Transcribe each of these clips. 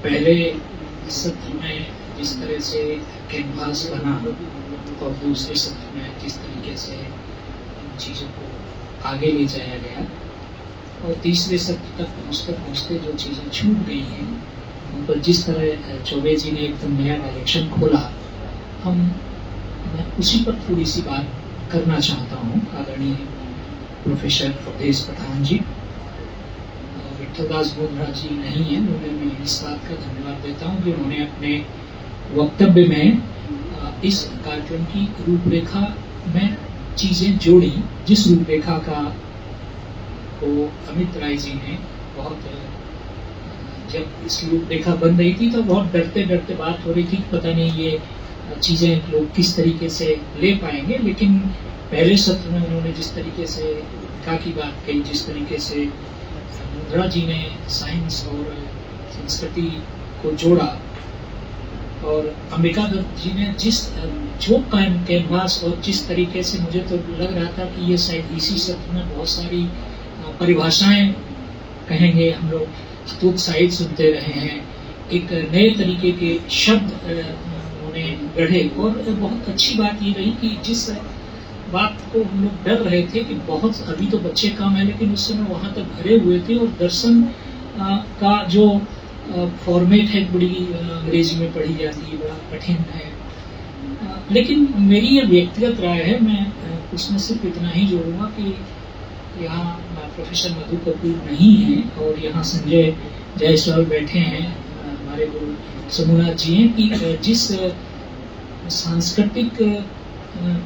पहले सत्र में जिस तरह से कैनवास बना और दूसरे सत्र में जिस तरीके से इन चीज़ों को आगे ले जाया गया और तीसरे सत्र तक पहुँचते जो चीज़ें छूट गई हैं उन पर जिस तरह चौबे जी ने एकदम नया डायरेक्शन खोला, मैं उसी पर थोड़ी सी बात करना चाहता हूँ। आदरणीय प्रोफेसर अवधेश पठान जी, विठलदास बोधरा जी नहीं है, उन्हें मैं इस बात का धन्यवाद देता हूँ कि उन्होंने अपने वक्तव्य में इस कार्यक्रम की रूपरेखा में चीज़ें जोड़ी, जिस रूपरेखा का को अमित राय जी ने बहुत, जब इस रूपरेखा बन रही थी तो बहुत डरते डरते बात हो रही थी, पता नहीं ये चीज़ें लोग किस तरीके से ले पाएंगे। लेकिन पहले सत्र में उन्होंने जिस तरीके से विठा की बात कही, जिस तरीके से बोधरा जी ने साइंस और संस्कृति को जोड़ा और अंबिका दत्त जी ने जो कैनवास और जिस तरीके से, मुझे तो लग रहा था कि ये शायद इसी सत्र में बहुत सारी परिभाषाएं कहेंगे हम लोग अतुत साहित्य सुनते रहे हैं, एक नए तरीके के शब्द उन्होंने गढ़े। और बहुत अच्छी बात ये रही कि जिस बात को हम लोग डर रहे थे कि बहुत अभी तो बच्चे कम है, लेकिन उस समय वहाँ तक भरे हुए थे और दर्शन का जो फॉर्मेट है बड़ी अंग्रेजी में पढ़ी जाती है, बड़ा कठिन है। लेकिन मेरी ये व्यक्तिगत राय है, मैं उसमें सिर्फ इतना ही जोड़ूंगा कि यहाँ प्रोफेसर मधु कपूर नहीं है और यहाँ संजय जायसवाल बैठे हैं, हमारे गुरु समूहनाथ जी हैं, कि जिस सांस्कृतिक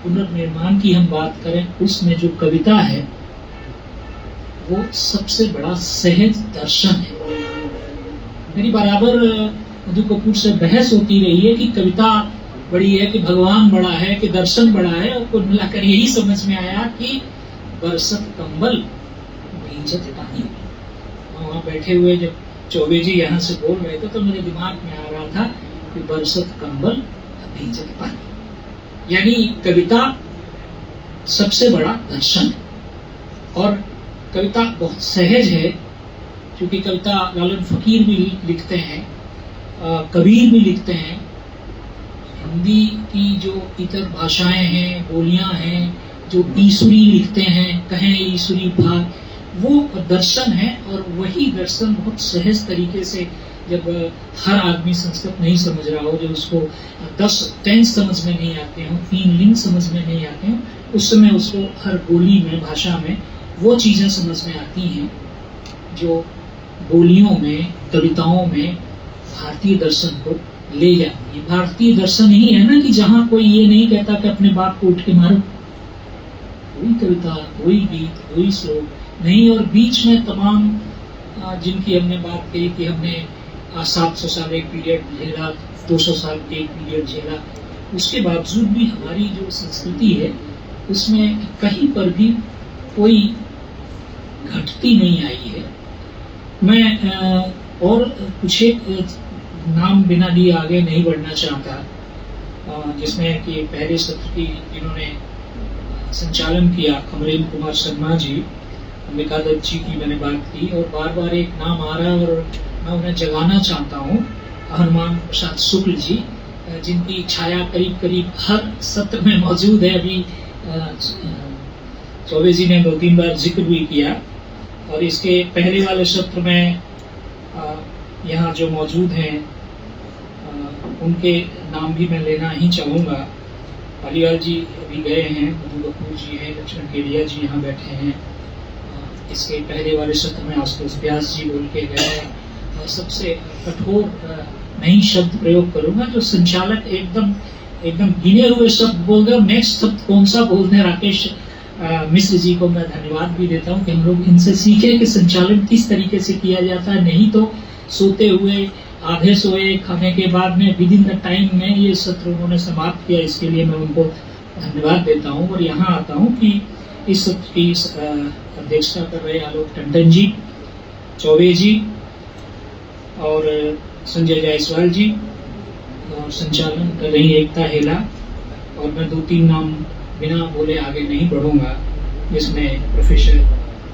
पुनर्निर्माण की हम बात करें उसमें जो कविता है वो सबसे बड़ा सहज दर्शन है। मेरी बराबर मधु कपूर से बहस होती रही है कि कविता बड़ी है कि भगवान बड़ा है कि दर्शन बड़ा है, और कुल मिलाकर यही समझ में आया कि बरसत कंबल भींजत पानी। वहाँ बैठे हुए जब चौबे जी यहाँ से बोल रहे थे तो मेरे दिमाग में आ रहा था कि बरसत कंबल भींजत पानी, यानी कविता सबसे बड़ा दर्शन है। और कविता बहुत सहज है, क्योंकि कविता लालन फकीर भी लिखते हैं, कबीर भी लिखते हैं। हिंदी की जो इतर भाषाएं हैं, बोलियां हैं, जो ईश्वरी लिखते हैं, कहें ईश्वरी भाग, वो दर्शन है। और वही दर्शन बहुत सहज तरीके से, जब हर आदमी संस्कृत नहीं समझ रहा हो, जब उसको 10 टेंस समझ में नहीं आते हों, 3 लिंग समझ में नहीं आते हों, उस समय उसको हर बोली में, भाषा में वो चीज़ें समझ में आती हैं जो बोलियों में, कविताओं में भारतीय दर्शन को ले जाती है। भारतीय दर्शन ही है ना कि जहाँ कोई ये नहीं कहता कि अपने बाप को उठ के मारो, कोई कविता, कोई गीत, कोई श्लोक नहीं। और बीच में तमाम जिनकी हमने बात कही कि हमने 700 साल एक पीरियड झेला, 200 साल एक पीरियड झेला, उसके बावजूद भी हमारी जो संस्कृति है उसमें कहीं पर भी कोई घटती नहीं आई है। मैं और कुछ एक नाम बिना लिए आगे नहीं बढ़ना चाहता, जिसमें कि पहले सत्र की जिन्होंने संचालन किया अमरेंद्र कुमार शर्मा जी, अंबिका दत्त जी की मैंने बात की, और बार बार एक नाम आ रहा है और मैं उन्हें जगाना चाहता हूँ, हनुमान प्रसाद शुक्ल जी, जिनकी छाया करीब करीब हर सत्र में मौजूद है। अभी चौबे जी ने 2-3 बार जिक्र भी किया, और इसके पहले वाले सत्र में यहाँ जो मौजूद हैं उनके नाम भी मैं लेना ही चाहूँगा। पालीवाल जी अभी गए हैं, मधु कपूर जी हैं, लक्ष्मण केडिया जी यहाँ बैठे हैं। इसके पहले वाले सत्र में आशुतोष व्यास जी बोल के गए हैं। सबसे कठोर नहीं शब्द प्रयोग करूंगा, जो संचालक एकदम गिने हुए शब्द बोल रहे, नेक्स्ट शब्द कौन सा बोलने, राकेश मिश्र जी को मैं धन्यवाद भी देता हूँ कि हम लोग इनसे सीखे कि संचालन किस तरीके से किया जाता है। नहीं तो सोते हुए, आधे सोए, खाने के बाद में विद इन द टाइम में ये सत्र उन्होंने समाप्त किया, इसके लिए मैं उनको धन्यवाद देता हूँ। और यहाँ आता हूँ कि इस सत्र की अध्यक्षता कर रहे आलोक टंडन जी, चौबे जी और संजय जायसवाल जी, और संचालन कर रही एकता हेला। और मैं 2-3 नाम बिना बोले आगे नहीं बढ़ूंगा, जिसमें प्रोफेसर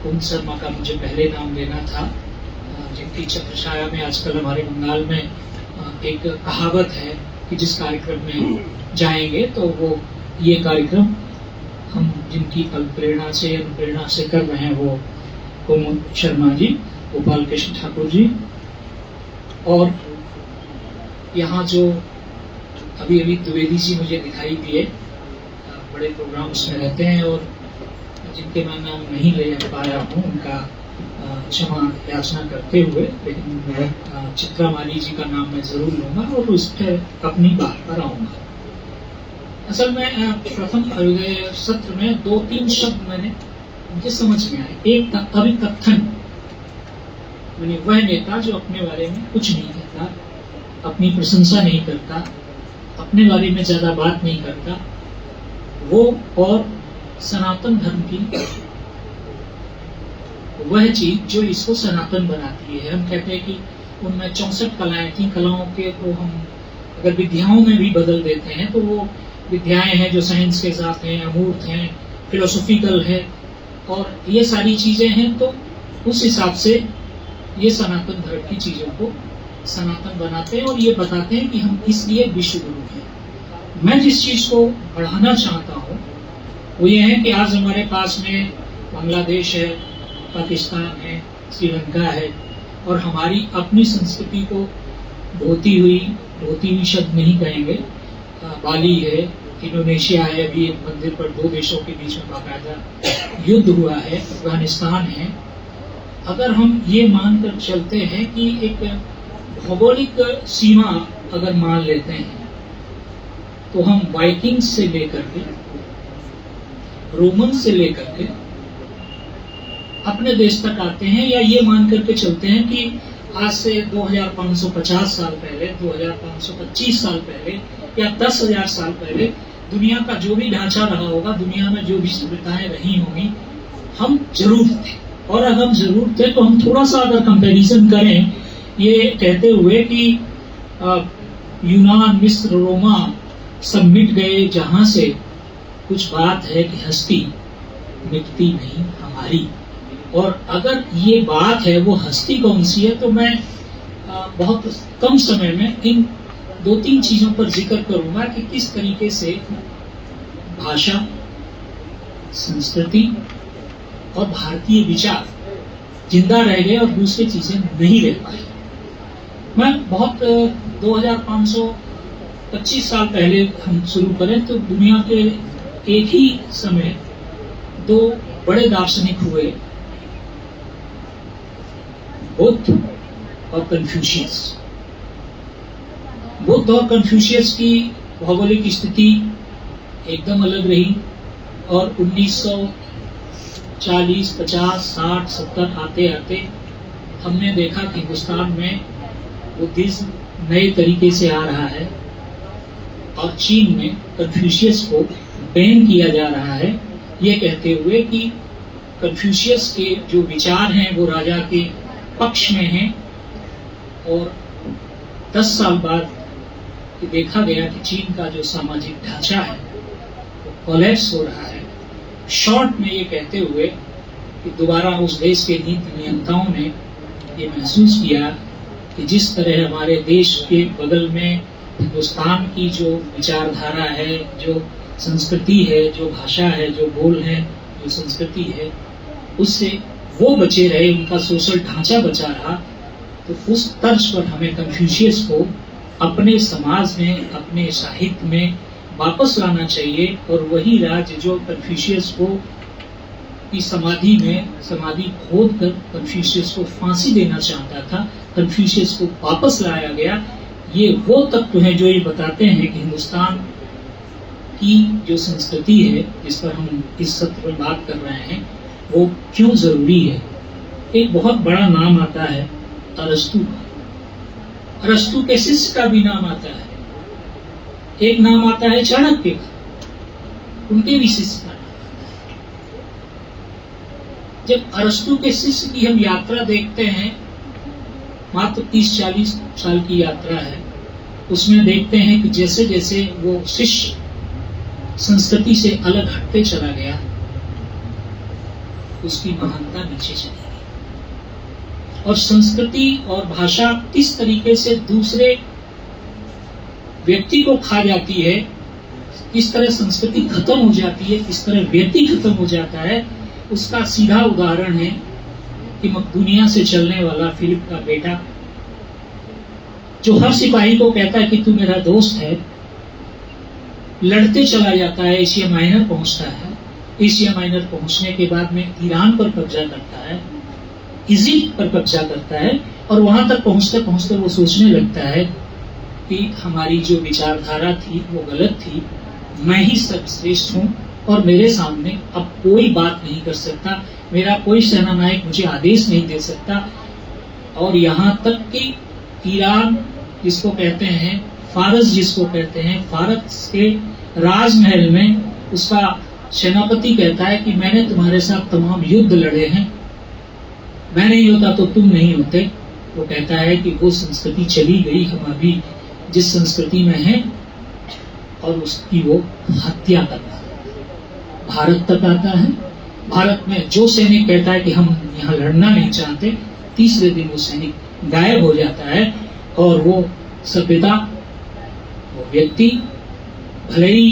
कुंद शर्मा का मुझे पहले नाम लेना था, जिनकी छत्रछाया में आजकल हमारे बंगाल में एक कहावत है कि जिस कार्यक्रम में जाएंगे तो वो ये कार्यक्रम हम जिनकी प्रेरणा से अनुप्रेरणा से कर रहे हैं वो कुमुद शर्मा जी, गोपाल कृष्ण ठाकुर जी, और यहाँ जो अभी द्विवेदी जी मुझे दिखाई दिए, बड़े प्रोग्राम्स में रहते हैं और जिनके मैं नाम नहीं ले पाया हूँ उनका क्षमा याचना करते हुए, लेकिन मैं चित्रा माली जी का नाम मैं जरूर लूंगा और उस पर अपनी बात पर आऊंगा। असल में प्रथम अभिनय सत्र में 2-3 शब्द मैंने मुझे समझ में आए। एक अभिकथन, यानी वह नेता जो अपने बारे में कुछ नहीं कहता, अपनी प्रशंसा नहीं करता, अपने बारे में ज्यादा बात नहीं करता, वो और सनातन धर्म की वह चीज जो इसको सनातन बनाती है। हम कहते हैं कि उनमें 64 कलाएं थी, कलाओं के को हम अगर विद्याओं में भी बदल देते हैं तो वो विद्याएं हैं जो साइंस के साथ हैं, अमूर्त हैं, फिलोसॉफिकल है, और ये सारी चीजें हैं। तो उस हिसाब से ये सनातन धर्म की चीजों को सनातन बनाते हैं और ये बताते हैं कि हम इसलिए विश्व गुरु हैं। मैं जिस चीज को बढ़ाना चाहता हूँ वो ये है कि आज हमारे पास में बांग्लादेश है, पाकिस्तान है, श्रीलंका है, और हमारी अपनी संस्कृति को ढोती हुई शब्द नहीं कहेंगे, बाली है, इंडोनेशिया है, अभी एक मंदिर पर 2 देशों के बीच में बाकायदा युद्ध हुआ है, अफगानिस्तान है। अगर हम ये मानकर चलते हैं कि एक भौगोलिक सीमा अगर मान लेते हैं तो हम वाइकिंग्स से लेकर के, रोमन से लेकर के अपने देश तक आते हैं, या ये मान करके चलते हैं कि आज से 2550 साल पहले, 2525 साल पहले या 10,000 साल पहले दुनिया का जो भी ढांचा रहा होगा, दुनिया में जो भी सभ्यताएं रही होंगी, हम जरूर थे। और अगर हम जरूर थे तो हम थोड़ा सा अगर कंपैरिजन करें ये कहते हुए कि यूनान, मिस्र, रोमा सब मिट गए जहां से, कुछ बात है कि हस्ती मिटती नहीं हमारी। और अगर ये बात है वो हस्ती कौन सी है, तो मैं बहुत कम समय में इन 2-3 चीजों पर जिक्र करूंगा कि किस तरीके से भाषा, संस्कृति और भारतीय विचार जिंदा रह गए और दूसरी चीजें नहीं रह पाई। मैं बहुत 2525 साल पहले हम शुरू करें तो दुनिया के एक ही समय 2 बड़े दार्शनिक हुए, बुद्ध और कन्फ्यूशियस। बुद्ध और कन्फ्यूशियस की भौगोलिक स्थिति एकदम अलग रही और 1940, 50, 60, 70 आते आते हमने देखा कि हिंदुस्तान में बुद्धिज्म नए तरीके से आ रहा है और चीन में कन्फ्यूशियस को बैन किया जा रहा है, ये कहते हुए कि कन्फ्यूशियस के जो विचार हैं वो राजा के पक्ष में हैं। और 10 साल बाद देखा गया कि चीन का जो सामाजिक ढांचा है वो कोलैप्स हो रहा है। शॉर्ट में ये कहते हुए कि दोबारा उस देश के नीति नियंताओं ने ये महसूस किया कि जिस तरह हमारे देश के बगल में हिंदुस्तान की जो विचारधारा है, जो संस्कृति है, जो भाषा है, जो बोल है, जो संस्कृति है, उससे वो बचे रहे, उनका सोशल ढांचा बचा रहा, तो उस तर्ज पर हमें कन्फ्यूशियस को अपने समाज में, अपने साहित्य में वापस लाना चाहिए। और वही राज्य जो कन्फ्यूशियस को की समाधि में समाधि खोद कर कन्फ्यूशियस को फांसी देना चाहता था, कन्फ्यूशियस को वापस लाया गया। ये वो तत्व हैं जो ये बताते हैं कि हिंदुस्तान की जो संस्कृति है जिस पर हम इस सत्र में बात कर रहे हैं वो क्यों जरूरी है। एक बहुत बड़ा नाम आता है अरस्तु का। अरस्तु के शिष्य का भी नाम आता है। एक नाम आता है चाणक्य का, उनके भी शिष्य का नाम। जब अरस्तु के शिष्य की हम यात्रा देखते हैं, मात्र 30-40 साल की यात्रा है, उसमें देखते हैं कि जैसे जैसे वो शिष्य संस्कृति से अलग हटते चला गया, उसकी महानता नीचे चली गई। और संस्कृति और भाषा किस तरीके से दूसरे व्यक्ति को खा जाती है, किस तरह संस्कृति खत्म हो जाती है, किस तरह व्यक्ति खत्म हो जाता है, उसका सीधा उदाहरण है कि मकदूनिया से चलने वाला फिलिप का बेटा, जो हर सिपाही को कहता है कि तू मेरा दोस्त है, लड़ते चला जाता है, एशिया माइनर पहुंचता है। एशिया माइनर पहुंचने के बाद में ईरान पर कब्जा करता है, इजिप्ट पर कब्जा करता है, और वहां तक पहुंचते पहुंचते वो सोचने लगता है कि हमारी जो विचारधारा थी वो गलत थी, मैं ही सर्वश्रेष्ठ हूं और मेरे सामने अब कोई बात नहीं कर सकता, मेरा कोई सेनानायक मुझे आदेश नहीं दे सकता। और यहाँ तक कि ईरान जिसको कहते हैं, फारस जिसको कहते हैं, फारस के राजमहल में उसका सेनापति कहता है कि मैंने तुम्हारे साथ तमाम युद्ध लड़े हैं, मैं नहीं होता तो तुम नहीं होते। वो कहता है कि वो संस्कृति चली गई, हम अभी जिस संस्कृति में हैं, और उसकी वो हत्या करता है। भारत तक आता है, भारत में जो सैनिक कहता है कि हम यहाँ लड़ना नहीं चाहते, तीसरे दिन वो सैनिक गायब हो जाता है, और वो सभ्यता, वो व्यक्ति, भले ही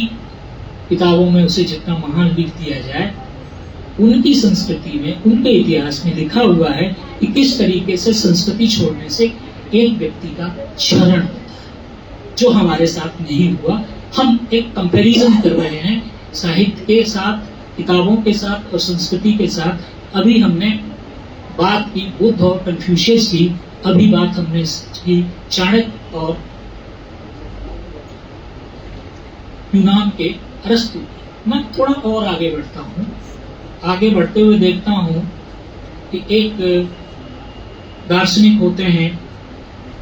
किताबों में उसे जितना महान लिख दिया जाए, उनकी संस्कृति में, उनके इतिहास में लिखा हुआ है कि किस तरीके से संस्कृति छोड़ने से एक व्यक्ति का क्षरण होता है, जो हमारे साथ नहीं हुआ। हम एक कंपैरिजन कर रहे हैं साहित्य के साथ, किताबों के साथ और संस्कृति के साथ। अभी हमने बात की बुद्ध और कन्फ्यूशियस की, अभी बात हमने की चाणक्य और यूनान के अरस्तु। मैं थोड़ा और आगे बढ़ता हूँ। आगे बढ़ते हुए देखता हूँ कि एक दार्शनिक होते हैं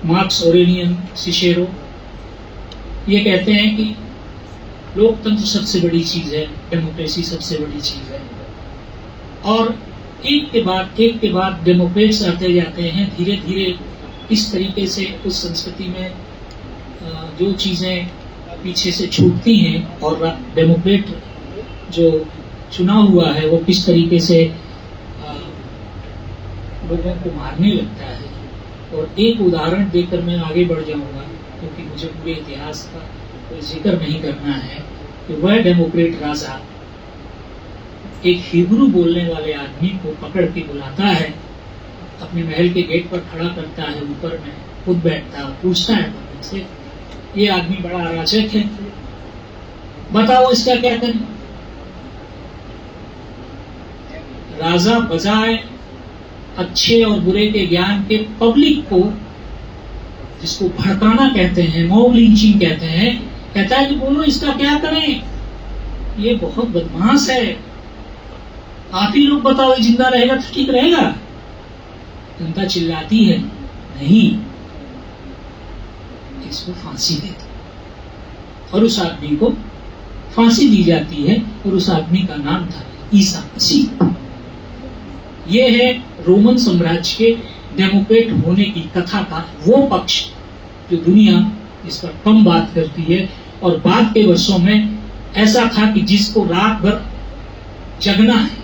मार्क्स ऑरेलियन सिसेरो, ये कहते हैं कि लोकतंत्र सबसे बड़ी चीज है, डेमोक्रेसी सबसे बड़ी चीज है, और एक के बाद डेमोक्रेट्स आते जाते हैं। धीरे धीरे इस तरीके से उस संस्कृति में जो चीजें पीछे से छूटती हैं, और डेमोक्रेट जो चुना हुआ है वो किस तरीके से लोगों को मारने लगता है। और एक उदाहरण देकर मैं आगे बढ़ जाऊंगा, क्योंकि मुझे पूरे इतिहास का कोई जिक्र नहीं करना है, कि वह डेमोक्रेट राजा एक हिब्रू बोलने वाले आदमी को पकड़ के बुलाता है, अपने महल के गेट पर खड़ा करता है, ऊपर में खुद बैठता है, पूछता है पब्लिक से, ये आदमी बड़ा अराजक है, बताओ इसका क्या करें। राजा बजाय अच्छे और बुरे के ज्ञान के पब्लिक को, जिसको भड़काना कहते हैं, मॉब लिंचिंग कहते हैं, कहता है कि बोलो इसका क्या करें, ये बहुत बदमाश है, आप ही लोग बताओ, जिंदा रहेगा तो ठीक रहेगा। जनता चिल्लाती है, नहीं, इसको फांसी दे दो। और उस आदमी को फांसी दी जाती है, और उस आदमी का नाम था ईसा मसीह। ये है रोमन साम्राज्य के डेमोक्रेट होने की कथा का वो पक्ष जो दुनिया इस पर कम बात करती है। और बाद के वर्षों में ऐसा था कि जिसको रात भर जगना है,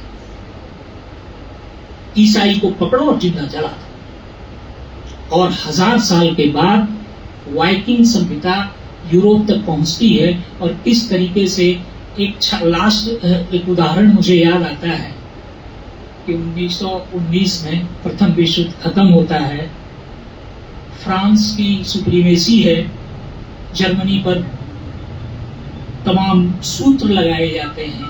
ईसाई को पकड़ो और जिंदा जला दो। और 1000 साल के बाद वाइकिंग सभ्यता यूरोप तक पहुंचती है, और किस तरीके से एक उदाहरण मुझे याद आता है कि 1919 में प्रथम विश्व युद्ध खत्म होता है, फ्रांस की सुप्रीमेसी है, जर्मनी पर तमाम सूत्र लगाए जाते हैं,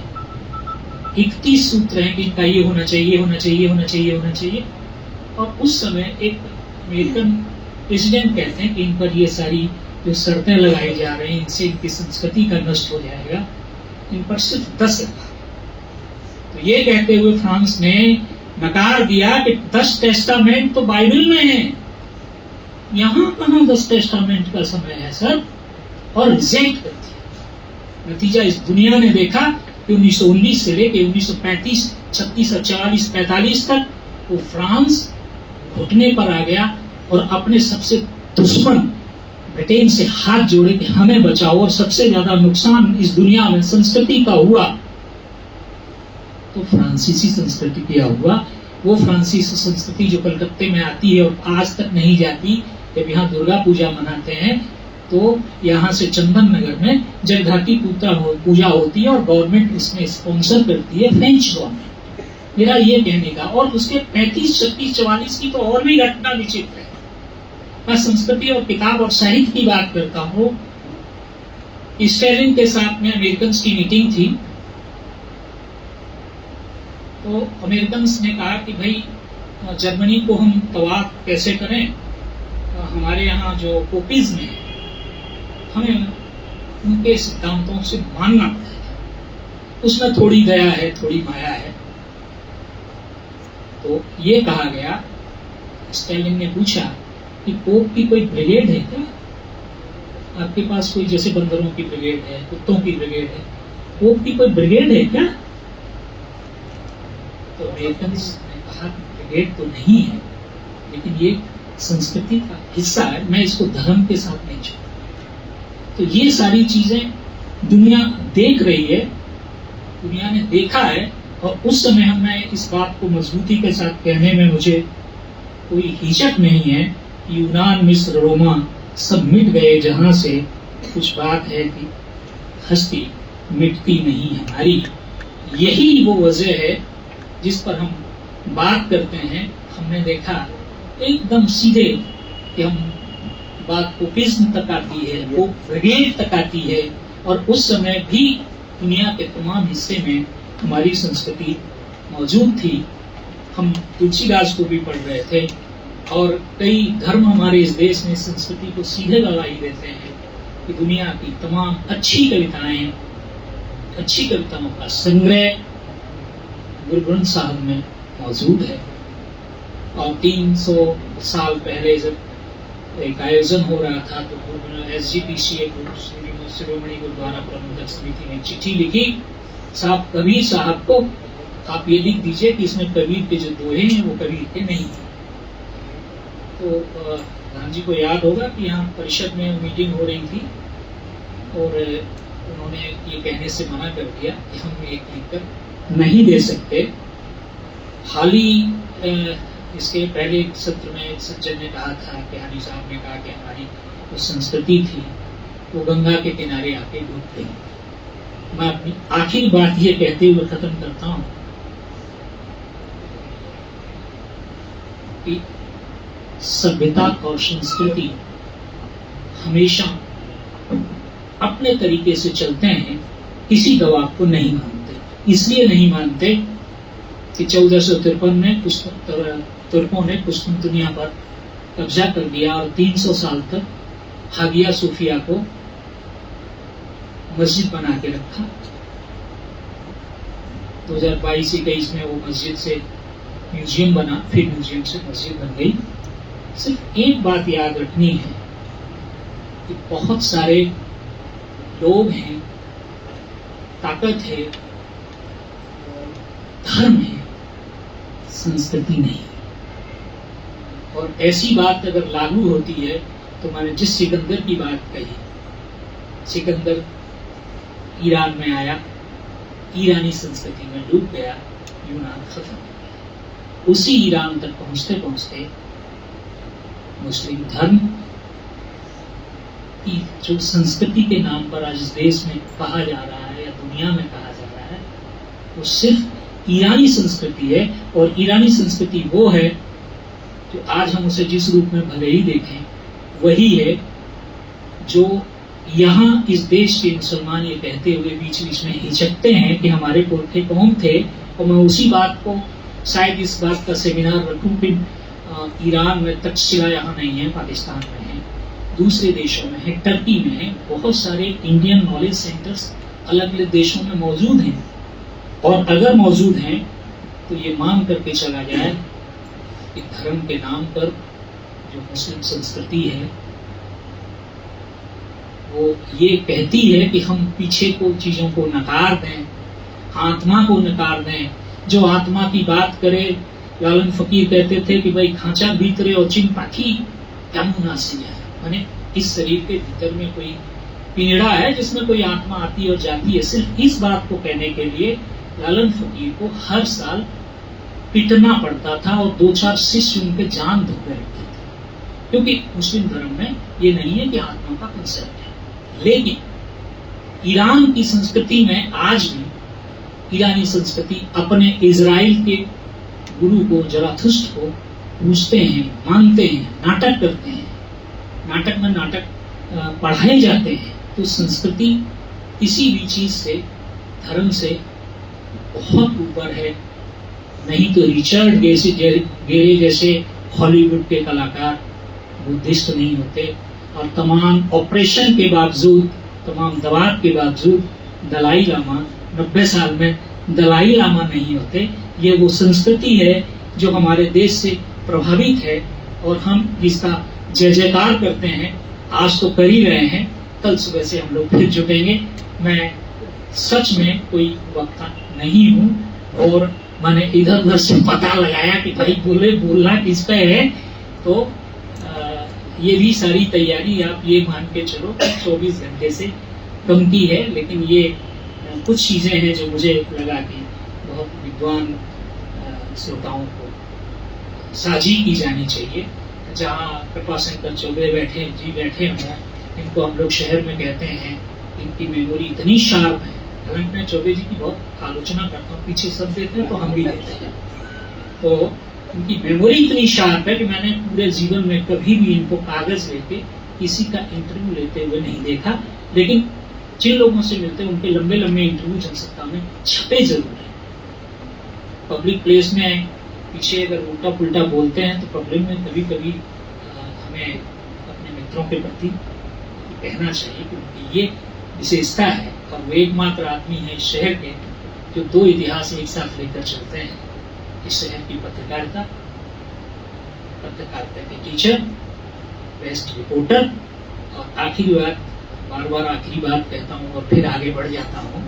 31 सूत्र हैं कि इनका ये होना चाहिए, होना चाहिए, होना चाहिए, होना चाहिए। और उस समय एक अमेरिकन प्रेसिडेंट कहते हैं कि इन पर ये सारी जो शर्तें लगाई जा रही हैं, इनसे इनकी संस्कृति का नष्ट हो जाएगा, इन पर सिर्फ 10 लगा। तो ये कहते हुए फ्रांस ने नकार दिया कि 10 टेस्टामेंट तो बाइबल में है, यहाँ कहाँ 10 टेस्टामेंट का समय है सर, और रिजेक्ट कर दिया। नतीजा इस दुनिया ने देखा कि 1919 से लेकर 1935, 36 और 44, 45 तक वो फ्रांस घुटने पर आ गया और अपने सबसे दुश्मन ब्रिटेन से हाथ जोड़े कि हमें बचाओ। और सबसे ज्यादा नुकसान इस दुनिया में संस्कृति का हुआ तो फ्रांसीसी संस्कृति का हुआ, वो फ्रांसीसी संस्कृति जो कलकत्ते में आती है और आज तक नहीं जाती। जब यहाँ दुर्गा पूजा मनाते हैं तो यहाँ से चंदन नगर में जगधाती पूजा होती है और गवर्नमेंट इसमें स्पॉन्सर करती है, फ्रेंच गवर्नमेंट। मेरा ये कहने का, और उसके 35, 36, 44 की तो और भी घटना विचित्र है। मैं संस्कृति और किताब और साहित्य की बात करता हूँ। स्टेलिन के साथ में अमेरिकन की मीटिंग थी, तो अमेरिकन ने कहा कि भाई जर्मनी को हम तबाह कैसे करें, हमारे यहाँ जो पोपिज्म है हमें उनके सिद्धांतों से मानना पड़ेगा, उसमें थोड़ी दया है, थोड़ी माया है। तो ये कहा गया, स्टेलिन ने पूछा कि पोप की कोई ब्रिगेड है क्या, आपके पास कोई जैसे बंदरों की ब्रिगेड है, कुत्तों की ब्रिगेड है, पोप की कोई ब्रिगेड है क्या? तो अमेरिकन ने कहा ब्रिगेड तो नहीं है, लेकिन ये संस्कृति का हिस्सा है, मैं इसको धर्म के साथ नहीं जोड़ता। तो ये सारी चीजें दुनिया देख रही है, दुनिया ने देखा है, और उस समय मैं इस बात को मजबूती के साथ कहने में मुझे कोई हिचक नहीं है कि यूनान, मिस्र, रोमा सब मिट गए जहां से कुछ बात है कि हस्ती मिटती नहीं हमारी। यही वो वजह है जिस पर हम बात करते हैं। हमने देखा एकदम सीधे कि हम बात पोपिज्म तक आती है, वो ब्रिगेड तक आती है, और उस समय भी दुनिया के तमाम हिस्से में हमारी संस्कृति मौजूद थी। हम तुलसीदास को भी पढ़ रहे थे, और कई धर्म हमारे इस देश में संस्कृति को सीधे गवाही देते हैं कि दुनिया की तमाम अच्छी कविताएं, अच्छी कविताओं का संग्रह गुरु ग्रंथ साहब में मौजूद है। और 300 साल पहले जब एक आयोजन हो रहा था तो SGPCA शिरोमणि गुरुद्वारा प्रबंधक समिति ने चिट्ठी लिखी, साहब कबीर साहब को आप ये लिख दीजिए कि इसमें कबीर के जो दोहे हैं वो कबीर के नहीं हैं। तो गांधी जी को याद होगा कि यहाँ परिषद में मीटिंग हो रही थी और उन्होंने ये कहने से मना कर दिया कि हम एक लिखकर नहीं दे सकते। हाल ही इसके पहले सत्र में एक सज्जन ने कहा था कि हानी साहब ने कहा कि हमारी जो संस्कृति थी वो गंगा के किनारे आके डूब गई। मैं अपनी आखिरी बात ये कहते हुए खत्म करता हूं कि सभ्यता और संस्कृति हमेशा अपने तरीके से चलते हैं, किसी दबाव को नहीं मानते। इसलिए नहीं मानते कि 1453 में तुर्कों ने कुस्तुनतुनिया पर कब्जा कर दिया और 300 साल तक हागिया सूफिया को मस्जिद बना के रखा। 2022-21 में वो मस्जिद से म्यूजियम बना, फिर म्यूजियम से मस्जिद बन गई। सिर्फ एक बात याद रखनी है कि बहुत सारे लोग हैं, ताकत है, धर्म है, संस्कृति नहीं। और ऐसी बात अगर लागू होती है तो मैंने जिस सिकंदर की बात कही, सिकंदर ईरान में आया, ईरानी संस्कृति में डूब गया, यूनान खत्म हो गया। उसी ईरान तक पहुंचते पहुंचते मुस्लिम धर्म की जो संस्कृति के नाम पर आज इस देश में कहा जा रहा है या दुनिया में कहा जा रहा है, वो सिर्फ ईरानी संस्कृति है। और ईरानी संस्कृति वो है जो आज हम उसे जिस रूप में भले ही देखें वही है जो यहाँ इस देश के मुसलमान ये कहते हुए बीच बीच में हिचकते हैं कि हमारे पुरखे कौन थे। और मैं उसी बात को शायद इस बात का सेमिनार रखूं कि ईरान में तक्षशिला यहाँ नहीं है, पाकिस्तान में है, दूसरे देशों में है, टर्की में है, बहुत सारे इंडियन नॉलेज सेंटर्स अलग अलग देशों में मौजूद हैं। और अगर मौजूद हैं तो ये मान करके चला जाए कि धर्म के नाम पर जो मुस्लिम संस्कृति है वो ये कहती है कि हम पीछे को चीजों को नकार दें, आत्मा को नकार दें। जो आत्मा की बात करे, लालन फकीर कहते थे कि भाई खांचा भीतरे और चिन पाखी क्या मुनासिब है, माने इस शरीर के भीतर में कोई पीड़ा है जिसमें कोई आत्मा आती और जाती है। सिर्फ इस बात को कहने के लिए लालन फकीर को हर साल पीटना पड़ता था और 2-4 शिष्य उनके जान धोखे रखते थे, क्योंकि मुस्लिम धर्म में ये नहीं है कि आत्मा का कंसेप्ट है। लेकिन ईरान की संस्कृति में आज भी ईरानी संस्कृति अपने इजराइल के गुरु को, जराथुस्त्र को पूजते हैं, मानते हैं, नाटक करते हैं, नाटक पढ़ाए जाते हैं। तो संस्कृति किसी भी चीज से, धर्म से बहुत ऊपर है। नहीं तो रिचर्ड गेरे जैसे हॉलीवुड के कलाकार बुद्धिस्ट नहीं होते, और तमाम ऑपरेशन के बावजूद, तमाम दबाव के बावजूद दलाई लामा 90 साल में दलाई लामा नहीं होते। ये वो संस्कृति है जो हमारे देश से प्रभावित है और हम जिसका जय जयकार करते हैं। आज तो कर ही रहे हैं, कल सुबह से हम लोग फिर जुटेंगे। मैं सच में कोई वक्ता नहीं हूँ और मैंने इधर उधर से पता लगाया कि भाई बोलना किस पे है, तो ये भी सारी तैयारी आप ये मान के चलो 24 घंटे से कम की है। लेकिन ये कुछ चीजें हैं जो मुझे लगा कि बहुत विद्वान श्रोताओं को साझी की जानी चाहिए। जहाँ कृपाशंकर चौबे बैठे हों, इनको हम लोग शहर में कहते हैं, इनकी मेमोरी इतनी शार्प है। हालांकि मैं चौबे जी की बहुत आलोचना करता हूँ, पीछे सब देते हैं तो हम भी देते हैं। तो इनकी मेमोरी इतनी शार्प है कि मैंने पूरे जीवन में कभी भी इनको कागज लेके किसी का इंटरव्यू लेते हुए नहीं देखा। लेकिन जिन लोगों से मिलते हैं उनके लंबे लंबे इंटरव्यू जनसत्ता में छपे जरूर है। पब्लिक प्लेस में पीछे अगर उल्टा पुल्टा बोलते हैं तो पब्लिक में कभी कभी हमें अपने मित्रों के प्रति कहना चाहिए कि उनकी ये विशेषता है। और वो एकमात्र आदमी है इस शहर के जो 2 इतिहास एक साथ लेकर चलते हैं। इस शहर की पत्रकारिता के टीचर, बेस्ट रिपोर्टर, और आखिरी बार आखिरी बात कहता हूँ और फिर आगे बढ़ जाता हूँ,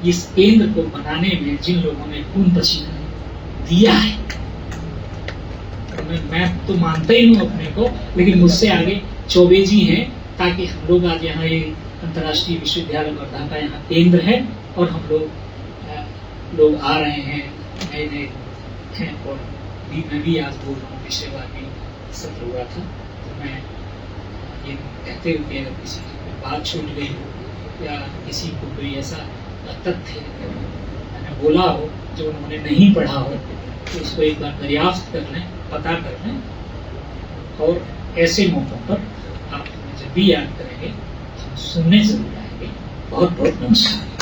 इस केंद्र को बनाने में जिन लोगों ने खून पसीना दिया है, मैं तो मानता ही हूँ अपने को, लेकिन मुझसे आगे चौबे जी हैं, ताकि हम लोग आज यहाँ ये अंतर्राष्ट्रीय विश्वविद्यालय वर्धा का यहाँ केंद्र है और हम लोग आ रहे हैं, नए हैं। और मैं भी आज बोल रहा हूँ, पिछले बार भी सत्र हुआ था। तो मैं ये कहते हुए अगर किसी की बात छूट गई हो या किसी को कोई ऐसा तथ्य मैंने बोला हो जो उन्होंने नहीं पढ़ा हो, तो इसको एक बार दरियाफ्त कर लें, पता कर लें, और ऐसे मौकों पर आप जब भी याद करेंगे हम सुनने जरूर आएंगे। बहुत बहुत नमस्कार।